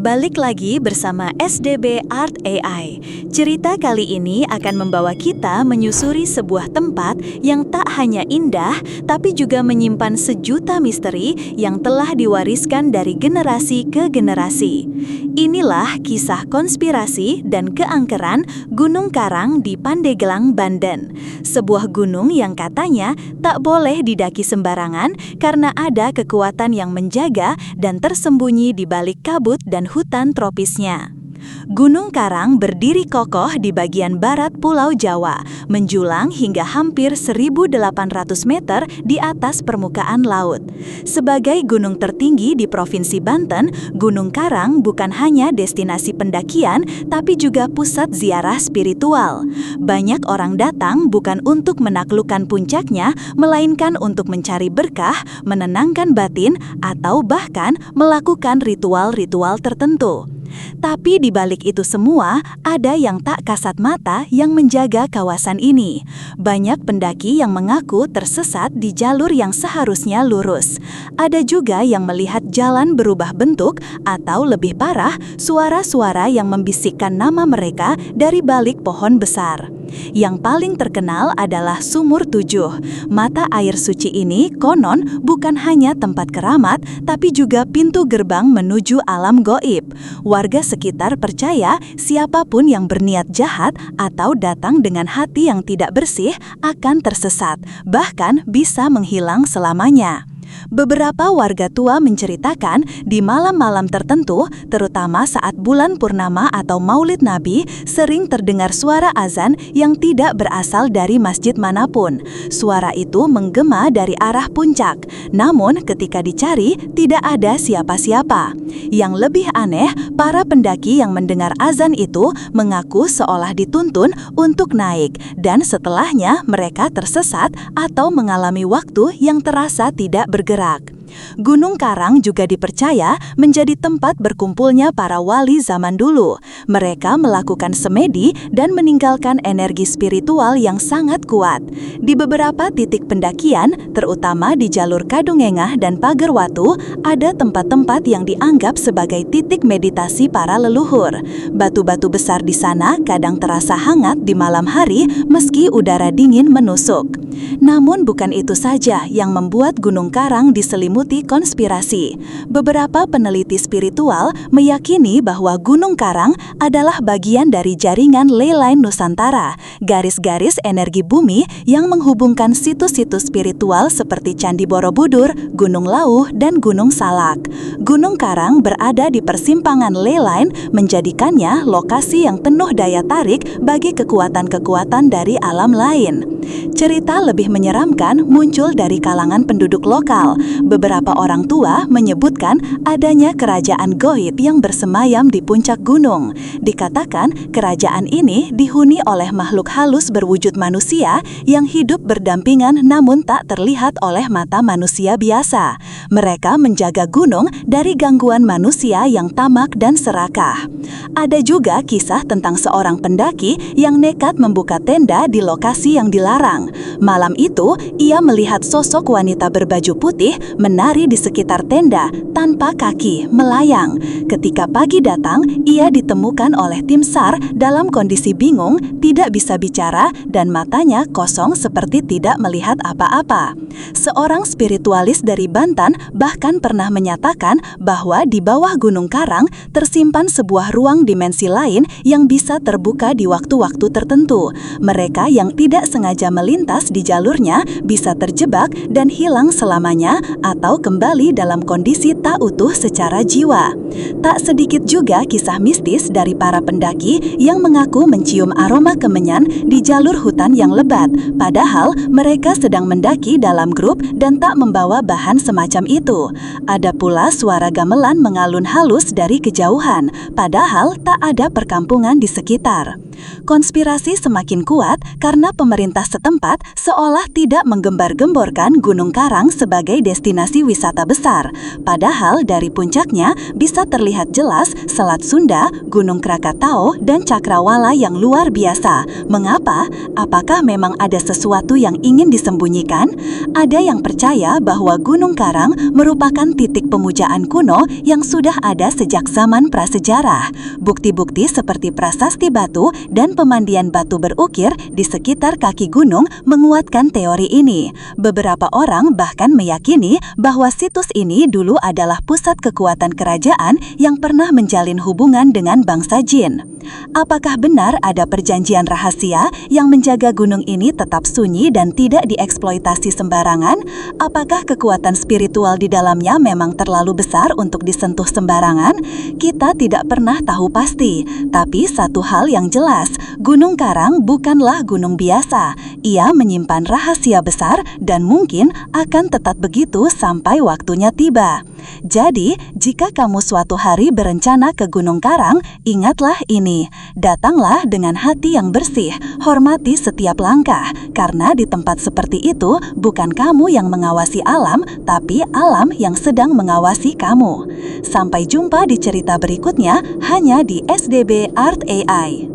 Balik lagi bersama SDB Art AI. Cerita kali ini akan membawa kita menyusuri sebuah tempat yang tak hanya indah, tapi juga menyimpan sejuta misteri yang telah diwariskan dari generasi ke generasi. Inilah kisah konspirasi dan keangkeran Gunung Karang di Pandeglang, Banten. Sebuah gunung yang katanya tak boleh didaki sembarangan karena ada kekuatan yang menjaga dan tersembunyi di balik kabut dan hutan tropisnya. Gunung Karang berdiri kokoh di bagian barat Pulau Jawa, menjulang hingga hampir 1.800 meter di atas permukaan laut. Sebagai gunung tertinggi di Provinsi Banten, Gunung Karang bukan hanya destinasi pendakian, tapi juga pusat ziarah spiritual. Banyak orang datang bukan untuk menaklukkan puncaknya, melainkan untuk mencari berkah, menenangkan batin, atau bahkan melakukan ritual-ritual tertentu. Tapi di balik itu semua, ada yang tak kasat mata yang menjaga kawasan ini. Banyak pendaki yang mengaku tersesat di jalur yang seharusnya lurus. Ada juga yang melihat jalan berubah bentuk atau lebih parah, suara-suara yang membisikkan nama mereka dari balik pohon besar. Yang paling terkenal adalah Sumur Tujuh. Mata air suci ini konon bukan hanya tempat keramat, tapi juga pintu gerbang menuju alam goib. Warga sekitar percaya siapapun yang berniat jahat atau datang dengan hati yang tidak bersih akan tersesat, bahkan bisa menghilang selamanya. Beberapa warga tua menceritakan di malam-malam tertentu, terutama saat bulan purnama atau Maulid Nabi, sering terdengar suara azan yang tidak berasal dari masjid manapun. Suara itu menggema dari arah puncak, namun ketika dicari tidak ada siapa-siapa. Yang lebih aneh, para pendaki yang mendengar azan itu mengaku seolah dituntun untuk naik, dan setelahnya mereka tersesat atau mengalami waktu yang terasa tidak bergerak. Gunung Karang juga dipercaya menjadi tempat berkumpulnya para wali zaman dulu. Mereka melakukan semedi dan meninggalkan energi spiritual yang sangat kuat. Di beberapa titik pendakian, terutama di jalur Kadungengah dan Pagerwatu, ada tempat-tempat yang dianggap sebagai titik meditasi para leluhur. Batu-batu besar di sana kadang terasa hangat di malam hari meski udara dingin menusuk. Namun bukan itu saja yang membuat Gunung Karang diselimuti konspirasi. Beberapa peneliti spiritual meyakini bahwa Gunung Karang adalah bagian dari jaringan ley line Nusantara, garis-garis energi bumi yang menghubungkan situs-situs spiritual seperti Candi Borobudur, Gunung Lauh, dan Gunung Salak. Gunung Karang berada di persimpangan ley line, menjadikannya lokasi yang penuh daya tarik bagi kekuatan-kekuatan dari alam lain. Cerita lebih menyeramkan muncul dari kalangan penduduk lokal. Beberapa orang tua menyebutkan adanya kerajaan goib yang bersemayam di puncak gunung. Dikatakan kerajaan ini dihuni oleh makhluk halus berwujud manusia yang hidup berdampingan namun tak terlihat oleh mata manusia biasa. Mereka menjaga gunung dari gangguan manusia yang tamak dan serakah. Ada juga kisah tentang seorang pendaki yang nekat membuka tenda di lokasi yang dilarang. Malam itu, ia melihat sosok wanita berbaju putih menari di sekitar tenda tanpa kaki, melayang. Ketika pagi datang, ia ditemukan oleh tim SAR dalam kondisi bingung, tidak bisa bicara, dan matanya kosong seperti tidak melihat apa-apa. Seorang spiritualis dari Banten bahkan pernah menyatakan bahwa di bawah Gunung Karang tersimpan sebuah ruang dimensi lain yang bisa terbuka di waktu-waktu tertentu. Mereka yang tidak sengaja melintas di jalurnya bisa terjebak dan hilang selamanya atau kembali dalam kondisi tak utuh secara jiwa. Tak sedikit juga kisah mistis dari para pendaki yang mengaku mencium aroma kemenyan di jalur hutan yang lebat, padahal mereka sedang mendaki dalam grup dan tak membawa bahan semacam itu. Ada pula suara gamelan mengalun halus dari kejauhan, padahal tak ada perkampungan di sekitar. Konspirasi semakin kuat karena pemerintah setempat seolah tidak menggembar-gemborkan Gunung Karang sebagai destinasi destinasi wisata besar. Padahal dari puncaknya bisa terlihat jelas Selat Sunda, Gunung Krakatau, dan Cakrawala yang luar biasa. Mengapa? Apakah memang ada sesuatu yang ingin disembunyikan? Ada yang percaya bahwa Gunung Karang merupakan titik pemujaan kuno yang sudah ada sejak zaman prasejarah. Bukti-bukti seperti prasasti batu dan pemandian batu berukir di sekitar kaki gunung menguatkan teori ini. Beberapa orang bahkan meyakini bahwa situs ini dulu adalah pusat kekuatan kerajaan yang pernah menjalin hubungan dengan bangsa jin. Apakah benar ada perjanjian rahasia yang menjaga gunung ini tetap sunyi dan tidak dieksploitasi sembarangan? Apakah kekuatan spiritual di dalamnya memang terlalu besar untuk disentuh sembarangan? Kita tidak pernah tahu pasti, tapi satu hal yang jelas, Gunung Karang bukanlah gunung biasa. Ia menyimpan rahasia besar dan mungkin akan tetap begitu sampai waktunya tiba. Jadi, jika kamu suatu hari berencana ke Gunung Karang, ingatlah ini. Datanglah dengan hati yang bersih, hormati setiap langkah, karena di tempat seperti itu bukan kamu yang mengawasi alam, tapi alam yang sedang mengawasi kamu. Sampai jumpa di cerita berikutnya hanya di SDB Art AI.